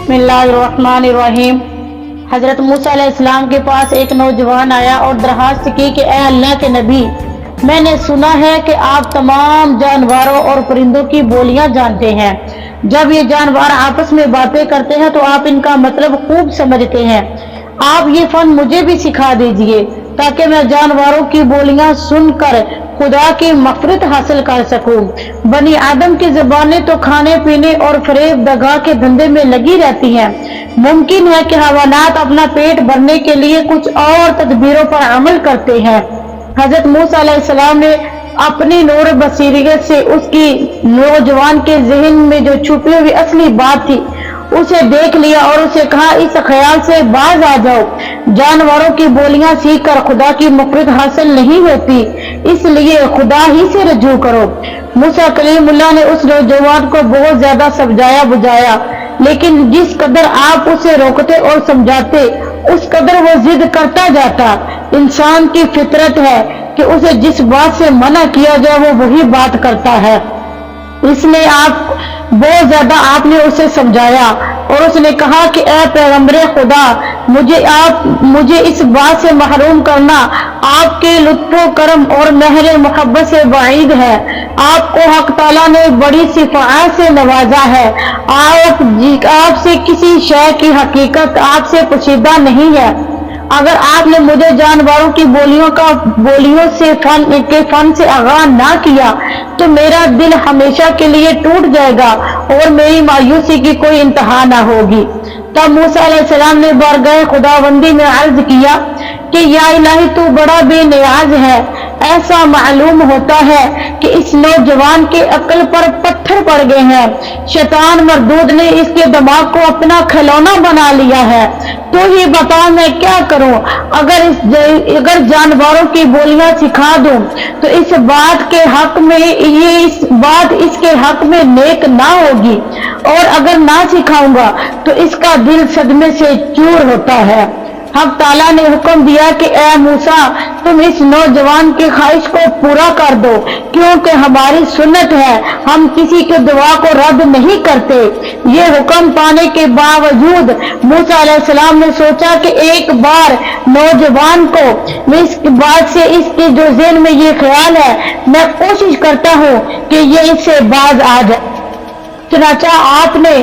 बिस्मिल्लाहिर्रहमानिर्रहीम। हजरत मूसा अलैहिस्सलाम के पास एक नौजवान आया और दरखास्त की कि ए अल्लाह के नबी, मैंने सुना है कि आप तमाम जानवरों और परिंदों की बोलियां जानते हैं। जब ये जानवर आपस में बातें करते हैं तो आप इनका मतलब खूब समझते हैं। आप ये फन मुझे भी सिखा दीजिए ताकि मैं जानवरों की बोलियां सुनकर खुदा की मग़फ़िरत हासिल कर सकूं। बनी आदम की ज़बानें तो खाने पीने और फरेब दगा के धंधे में लगी रहती हैं। मुमकिन है कि हैवानात अपना पेट भरने के लिए कुछ और तदबीरों पर अमल करते हैं। हजरत मूसा अलैहिस्सलाम ने अपनी नूर बसीरियत से उसकी नौजवान के ज़हन में जो छुपी हुई असली बात थी उसे देख लिया और उसे कहा, इस ख्याल से बाज आ जाओ, जानवरों की बोलियां सीख कर खुदा की मग़फ़िरत हासिल नहीं होती, इसलिए खुदा ही से रजू करो। मूसा कलीमुल्लाह ने उस नौजवान को बहुत ज्यादा समझाया बुझाया, लेकिन जिस कदर आप उसे रोकते और समझाते उस कदर वो जिद करता जाता। इंसान की फितरत है कि उसे जिस बात से मना किया जाए वो वही बात करता है, इसलिए आप बहुत ज्यादा आपने उसे समझाया और उसने कहा कि ए पैगंबरे खुदा, मुझे इस बात से महरूम करना आपके लुत्फ़ो करम और महर मोहब्बत से बाईद है। आपको हक ताला ने बड़ी सिफ़ात से नवाजा है। आपसे किसी शय की हकीकत आपसे पोशीदा नहीं है। अगर आपने मुझे जानवरों की बोलियों से फन से आगाह ना किया तो मेरा दिल हमेशा के लिए टूट जाएगा और मेरी मायूसी की कोई इंतहा ना होगी। तब मूसा अलैहिस्सलाम ने बारगाह खुदावंदी में अर्ज किया कि या इलाही, तू बड़ा बेनियाज है। ऐसा मालूम होता है कि इस नौजवान के अक्ल पर पत्थर पड़ गए हैं। शैतान मरदूद ने इसके दिमाग को अपना खिलौना बना लिया है। तो ही बता मैं क्या करूं? अगर जानवरों की बोलियां सिखा दूं तो इस बात इसके हक में नेक ना होगी, और अगर ना सिखाऊंगा तो इसका दिल सदमे से चूर होता है। हक ताला ने हुक्म दिया कि ए मूसा, तुम इस नौजवान की ख्वाहिश को पूरा कर दो, क्योंकि हमारी सुन्नत है, हम किसी के दुआ को रद्द नहीं करते। ये हुक्म पाने के बावजूद मूसा अलैहिस्सलाम ने सोचा कि एक बार नौजवान को इस बात से इसके जो ज़हन में ये ख्याल है, मैं कोशिश करता हूँ कि ये इससे बाज आ जाए। चनाचा आपने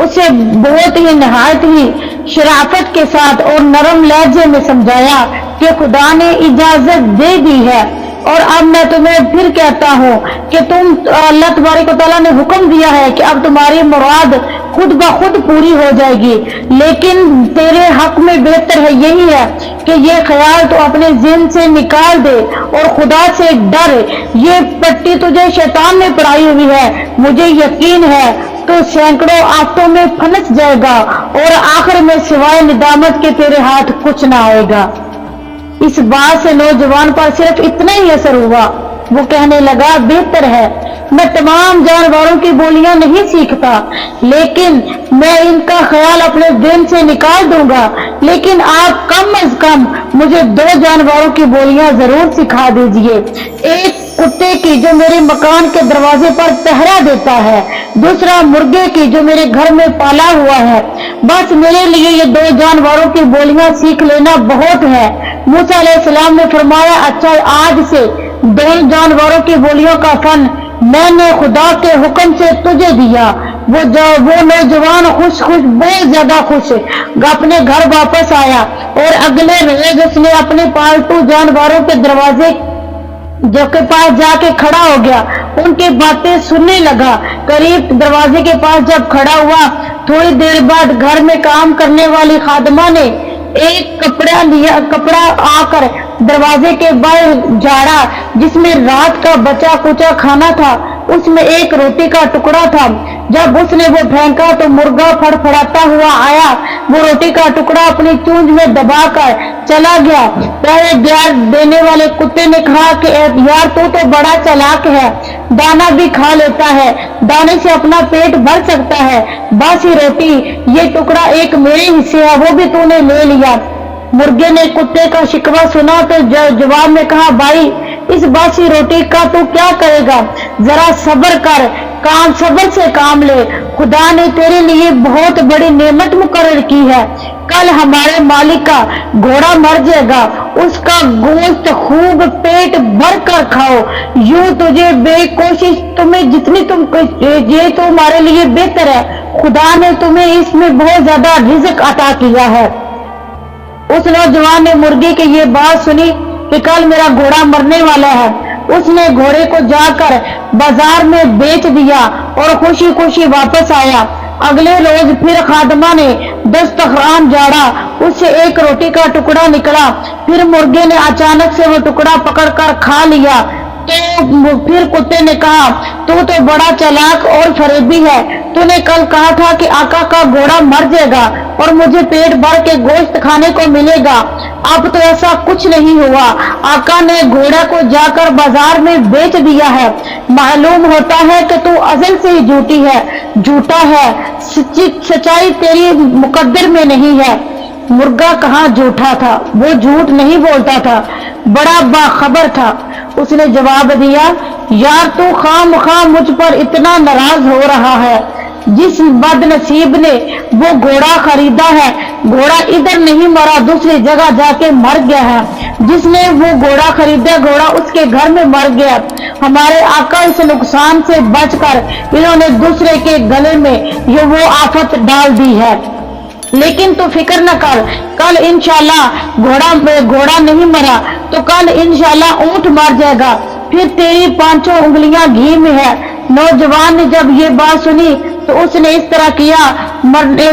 उसे बहुत ही नहायत ही शराफत के साथ और नरम लहजे में समझाया कि खुदा ने इजाजत दे दी है, और अब मैं तुम्हें फिर कहता हूँ कि अल्लाह तबारक व तआला ने हुक्म दिया है कि अब तुम्हारी मुराद खुद ब खुद पूरी हो जाएगी। लेकिन तेरे हक में बेहतर है यही है कि ये ख्याल तो अपने ज़हन से निकाल दे और खुदा से डर। ये पट्टी तुझे शैतान ने पढ़ाई हुई है, मुझे यकीन है तो सैकड़ों आफतों में फंस जाएगा और आखिर में सिवाय निदामत के तेरे हाथ कुछ ना आएगा। इस बात से नौजवान पर सिर्फ इतना ही असर हुआ। वो कहने लगा, बेहतर है मैं तमाम जानवरों की बोलियां नहीं सीखता, लेकिन मैं इनका ख्याल अपने दिल से निकाल दूंगा, लेकिन आप कम अज कम मुझे 2 जानवरों की बोलियां जरूर सिखा दीजिए। एक कुत्ते की जो मेरे मकान के दरवाजे पर पहरा देता है, दूसरा मुर्गे की जो मेरे घर में पाला हुआ है। बस मेरे लिए ये 2 जानवरों की बोलियां सीख लेना बहुत है। मूसा अलैहिस्सलाम ने फरमाया, अच्छा, आज से 2 जानवरों की बोलियों का फन मैंने खुदा के हुक्म से तुझे दिया। वो नौजवान बहुत ज्यादा खुश अपने घर वापस आया और अगले रोज उसने अपने पालतू जानवरों के दरवाजे के पास जाके खड़ा हो गया, उनकी बातें सुनने लगा। करीब दरवाजे के पास जब खड़ा हुआ, थोड़ी देर बाद घर में काम करने वाली खादमा ने एक कपड़ा आकर दरवाजे के बाहर झाड़ा, जिसमें रात का बचा कुचा खाना था। उसमें एक रोटी का टुकड़ा था। जब उसने वो फेंका तो मुर्गा फड़फड़ाता हुआ आया। वो रोटी का टुकड़ा अपनी चूंज में दबाकर चला गया। पहले प्यार देने वाले कुत्ते ने कहा कि यार, तू तो बड़ा चालाक है, दाना भी खा लेता है, दाने से अपना पेट भर सकता है। बासी रोटी, ये टुकड़ा एक मेरे हिस्से है, वो भी तूने ले लिया। मुर्गे ने कुत्ते का शिकवा सुना तो जवाब में कहा, भाई, इस बासी रोटी का तू क्या करेगा? जरा सब्र कर, काम सब्र से काम ले, खुदा ने तेरे लिए बहुत बड़ी नेमत मुकर्रर की है। कल हमारे मालिक का घोड़ा मर जाएगा, उसका गोश्त खूब पेट भर कर खाओ। यूं तुझे बेकोशिश तुम्हें जितनी तुम ये तो हमारे लिए बेहतर है, खुदा ने तुम्हें इसमें बहुत ज्यादा रिज़्क अता किया है। उस नौजवान ने मुर्गे की ये बात सुनी कि कल मेरा घोड़ा मरने वाला है। उसने घोड़े को जाकर बाजार में बेच दिया और खुशी खुशी वापस आया। अगले रोज फिर खादमा ने दस्तरखान झाड़ा, उससे एक रोटी का टुकड़ा निकला। फिर मुर्गे ने अचानक से वो टुकड़ा पकड़कर खा लिया। तो फिर कुत्ते ने कहा, तू तो बड़ा चालाक और फरेबी है, तूने कल कहा था कि आका का घोड़ा मर जाएगा और मुझे पेट भर के गोश्त खाने को मिलेगा। अब तो ऐसा कुछ नहीं हुआ, आका ने घोड़ा को जाकर बाजार में बेच दिया है। मालूम होता है कि तू अज़ल से ही झूठा है, सच्चाई तेरी मुकद्दर में नहीं है। मुर्गा कहाँ झूठा था, वो झूठ नहीं बोलता था, बड़ा बाखबर था। उसने जवाब दिया, यार तू खामखा मुझ पर इतना नाराज हो रहा है। जिस बदनसीब ने वो घोड़ा खरीदा है, घोड़ा इधर नहीं मरा, दूसरी जगह जाके मर गया है। जिसने वो घोड़ा खरीदा, घोड़ा उसके घर में मर गया। हमारे आका इस नुकसान से बचकर इन्होंने दूसरे के गले में ये वो आफत डाल दी है। लेकिन तू फिक्र न कर, कल इंशाल्लाह घोड़ा नहीं मरा तो कल इंशाल्लाह ऊंट मर जाएगा, फिर तेरी 5 उंगलियां घी में है। नौजवान ने जब ये बात सुनी तो उसने इस तरह किया,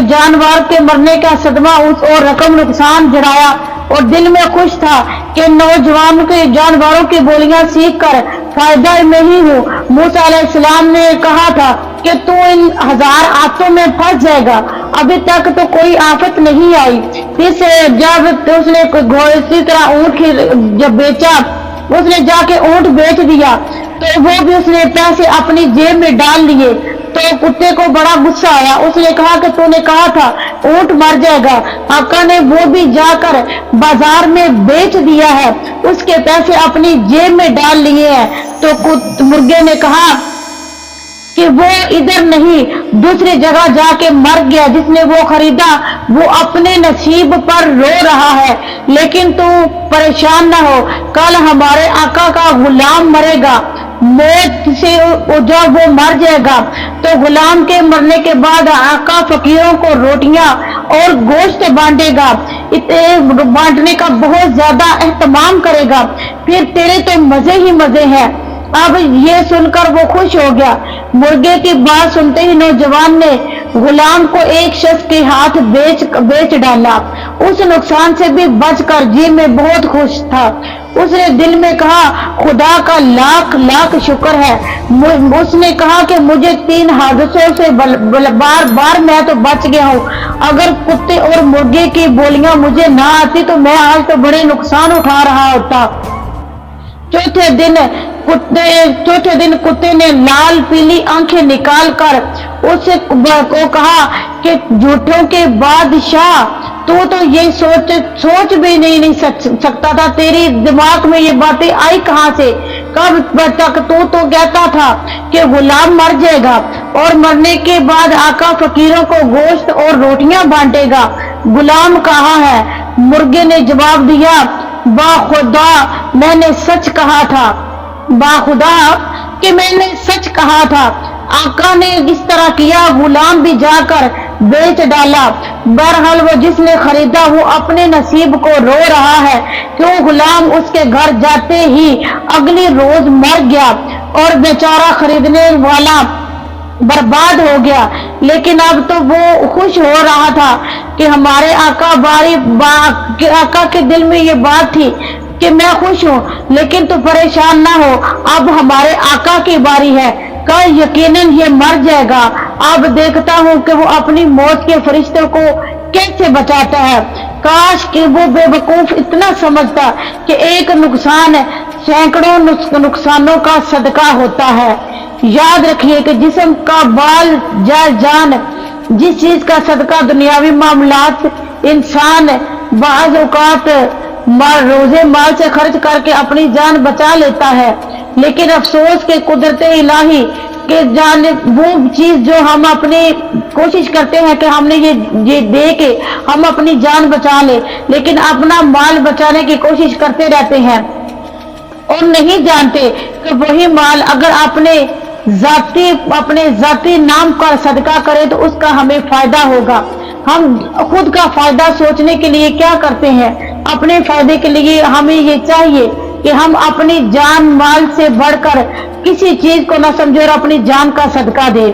जानवर के मरने का सदमा उस और रकम नुकसान जड़ाया और दिल में खुश था कि नौजवान के जानवरों की बोलियां सीख कर फायदा में ही हूँ। मूसा अलैहिस्सलाम ने कहा था कि तू इन 1000 आफतों में फंस जाएगा, अभी तक तो कोई आफत नहीं आई। फिर जब उसने इसी तरह ऊँट जब बेचा, उसने जाके ऊँट बेच दिया तो वो भी उसने पैसे अपनी जेब में डाल लिए। तो कुत्ते को बड़ा गुस्सा आया, उसने कहा कि तूने कहा था ऊँट मर जाएगा। आका ने वो भी जाकर बाजार में बेच दिया है, उसके पैसे अपनी जेब में डाल लिए हैं। तो मुर्गे ने कहा कि वो इधर नहीं दूसरी जगह जाके मर गया, जिसने वो खरीदा वो अपने नसीब पर रो रहा है। लेकिन तू परेशान ना हो, कल हमारे आका का गुलाम मरेगा, मौत से जब वो मर जाएगा तो गुलाम के मरने के बाद आका फकीरों को रोटियां और गोश्त बांटेगा, बांटने का बहुत ज्यादा एहतमाम करेगा, फिर तेरे तो मजे ही मजे हैं। अब ये सुनकर वो खुश हो गया। मुर्गे की बात सुनते ही नौजवान ने गुलाम को एक शख्स के हाथ बेच डाला। उस नुकसान से भी बचकर जी में बहुत खुश था। उसने दिल में कहा, खुदा का लाख लाख शुक्र है। उसने कहा कि मुझे 3 हादसों से बार बार मैं तो बच गया हूँ। अगर कुत्ते और मुर्गे की बोलियां मुझे ना आती तो मैं आज तो बड़े नुकसान उठा रहा होता। चौथे दिन कुत्ते ने लाल पीली आंखें निकालकर उससे को कहा कि झूठों के बादशाह, तू तो ये सोच भी नहीं सकता था, तेरी दिमाग में ये बातें आई कहां से? कब तक तू तो कहता था कि गुलाम मर जाएगा और मरने के बाद आका फकीरों को गोश्त और रोटियां बांटेगा, गुलाम कहाँ है? मुर्गे ने जवाब दिया, बाखुदा मैंने सच कहा था, बाखुदा कि मैंने सच कहा था। आका ने इस तरह किया, गुलाम भी जाकर बेच डाला। बहरहाल वो जिसने खरीदा वो अपने नसीब को रो रहा है, क्यों गुलाम उसके घर जाते ही अगली रोज मर गया और बेचारा खरीदने वाला बर्बाद हो गया। लेकिन अब तो वो खुश हो रहा था कि हमारे आका के दिल में ये बात थी कि मैं खुश हूँ, लेकिन तो परेशान ना हो, अब हमारे आका की बारी है, कल यकीनन ये मर जाएगा। अब देखता हूँ कि वो अपनी मौत के फरिश्तों को कैसे बचाता है। काश कि वो बेवकूफ इतना समझता कि एक नुकसान सैकड़ों नुकसानों का सदका होता है। याद रखिए कि जिस्म का बाल जान, जिस चीज का सदका दुनियावी मामलात इंसान बाज़ औकात रोजे माल से खर्च करके अपनी जान बचा लेता है, लेकिन अफसोस के कुदरत इलाही के जान वो चीज जो हम अपनी कोशिश करते हैं कि हमने ये दे के हम अपनी जान बचा ले, लेकिन अपना माल बचाने की कोशिश करते रहते हैं और नहीं जानते कि वही माल अगर अपने जाती नाम का सदका करें तो उसका हमें फायदा होगा। हम खुद का फायदा सोचने के लिए क्या करते हैं, अपने फायदे के लिए हमें ये चाहिए कि हम अपनी जान माल से बढ़कर किसी चीज को न समझे और अपनी जान का सदका दे।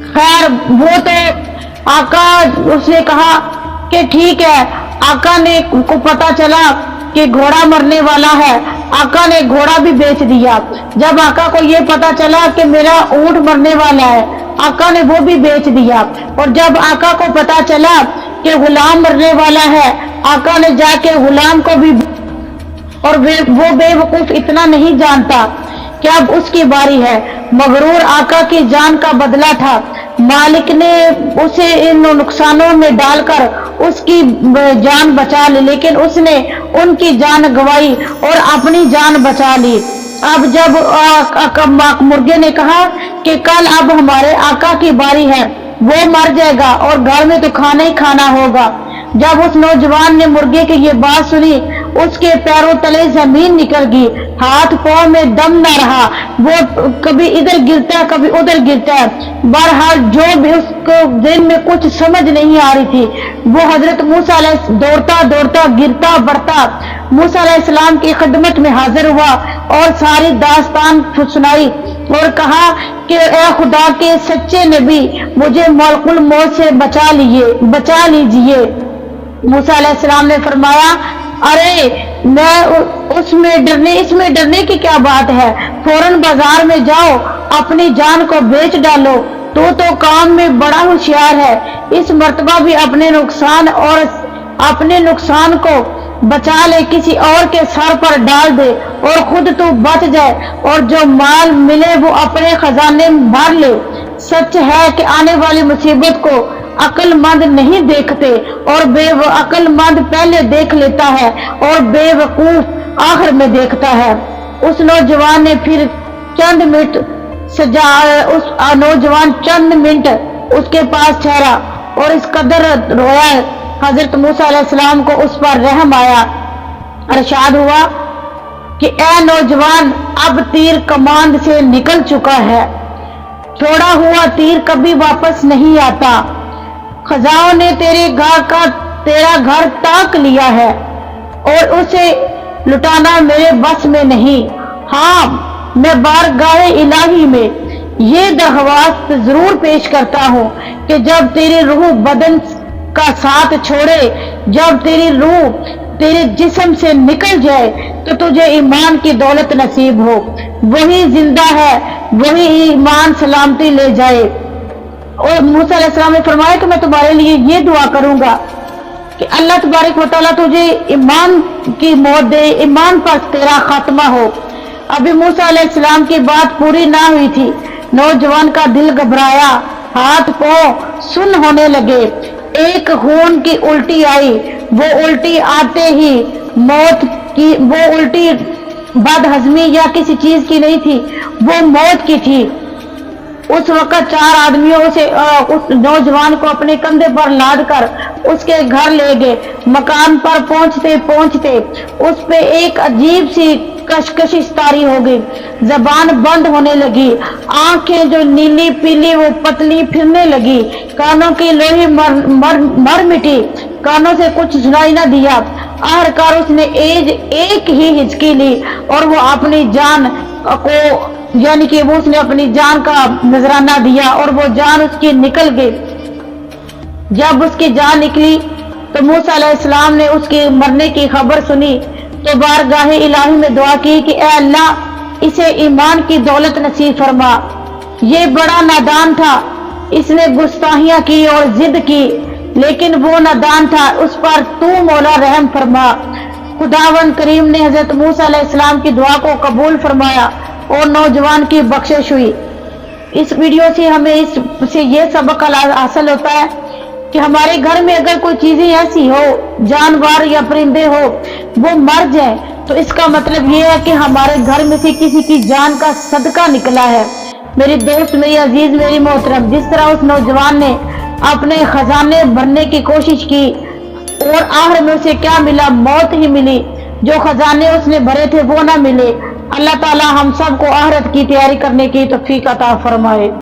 खैर वो तो आका, उसने कहा कि ठीक है। आका ने को पता चला कि घोड़ा मरने वाला है, आका ने घोड़ा भी बेच दिया। जब आका को ये पता चला कि मेरा ऊंट मरने वाला है, आका ने वो भी बेच दिया। और जब आका को पता चला कि गुलाम मरने वाला है, आका ने जाके गुलाम को भी, और वो बेवकूफ इतना नहीं जानता कि अब उसकी बारी है। मगरूर आका की जान का बदला था। मालिक ने उसे इन नुकसानों में डालकर उसकी जान बचा ली, लेकिन उसने उनकी जान गंवाई और अपनी जान बचा ली। अब जब मुर्गे ने कहा कि कल अब हमारे आका की बारी है, वो मर जाएगा और घर में तो खाना ही खाना होगा। जब उस नौजवान ने मुर्गे की ये बात सुनी, उसके पैरों तले जमीन निकल गई, हाथ पांव में दम न रहा, वो कभी इधर गिरता कभी उधर गिरता। बहरहाल जो भी उसको दिन में कुछ समझ नहीं आ रही थी, वो हजरत मूसा दौड़ता दौड़ता गिरता बढ़ता मूसा अलैहिस्सलाम की खिदमत में हाजिर हुआ और सारी दास्तान सुनाई और कहा कि ए खुदा के सच्चे नबी, मुझे मलकुल मौत से बचा लीजिए। मूसा अलैहिस्सलाम ने फरमाया, अरे मैं इसमें डरने की क्या बात है, फौरन बाजार में जाओ, अपनी जान को बेच डालो, तो काम में बड़ा होशियार है। इस मर्तबा भी अपने नुकसान को बचा ले, किसी और के सर पर डाल दे और खुद तो बच जाए और जो माल मिले वो अपने खजाने में भर ले। सच है कि आने वाली मुसीबत को अक्लमंद नहीं देखते और अक्लमंद पहले देख लेता है और बेवकूफ आखिर में देखता है। उस नौजवान ने फिर चंद मिनट उसके पास ठहरा और इस कदर रोया, हजरत मूसा अलैहिस्सलाम को उस पर रहम आया। इरशाद हुआ कि ए नौजवान, अब तीर कमान से निकल चुका है, छोड़ा हुआ तीर कभी वापस नहीं आता। खजाओं ने तेरा घर ताक लिया है और उसे लुटाना मेरे बस में नहीं। हाँ, मैं बारगाहे इलाही में ये दरख्वास्त जरूर पेश करता हूँ कि जब तेरी रूह बदन का साथ छोड़े, जब तेरी रूह तेरे जिस्म से निकल जाए तो तुझे ईमान की दौलत नसीब हो। वही जिंदा है, वही ईमान सलामती ले जाए। और मूसा अलैहिस्सलाम ने फरमाया कि मैं तुम्हारे लिए ये दुआ करूंगा कि अल्लाह तबारक व तआला तुझे ईमान की मौत दे, ईमान पर तेरा खात्मा हो। अभी मूसा अलैहिस्सलाम की बात पूरी ना हुई थी, नौजवान का दिल घबराया, हाथ पांव सुन्न होने लगे। एक खून की उल्टी आई, वो उल्टी आते ही वो उल्टी बदहजमी या किसी चीज की नहीं थी, वो मौत की थी। उस वक्त 4 आदमियों से उस नौजवान को अपने कंधे पर लाद कर उसके घर ले गए। मकान पर पहुंचते उस पे एक अजीब सी कशकशिश तारी हो गई, जबान बंद होने लगी, आंखें जो नीली पीली वो पतली फिरने लगी, कानों की लोही मर मिटी, कानों से कुछ सुनाई ना दिया। आखिरकार उसने एक ही हिचकी ली और वो अपनी जान को यानी कि वो उसने अपनी जान का नजराना दिया और वो जान उसकी निकल गई। जब उसकी जान निकली तो मूसा अलैहिस्सलाम ने उसके मरने की खबर सुनी तो बारगाहे इलाही में दुआ की कि ए अल्लाह, इसे ईमान की दौलत नसीब फरमा। ये बड़ा नादान था, इसने गुस्ताहियां की और जिद की, लेकिन वो नादान था, उस पर तू मौला रहम फरमा। खुदावंद करीम ने हजरत मूसा अलैहिस्सलाम की दुआ को कबूल फरमाया और नौजवान की बख्शिश हुई। इस वीडियो से हमें इससे ये सबक हासिल होता है कि हमारे घर में अगर कोई चीजें ऐसी हो, जानवर या परिंदे हो, वो मर जाए तो इसका मतलब ये है कि हमारे घर में से किसी की जान का सदका निकला है। میری دوست، میری عزیز، میری محترم، جس طرح اس نوجوان نے اپنے خزانے بھرنے کی کوشش کی اور آخر میں اسے کیا ملا؟ موت ہی ملی۔ جو خزانے اس نے بھرے تھے وہ نہ ملے۔ اللہ تعالی ہم سب کو آخرت کی تیاری کرنے کی توفیق عطا فرمائے۔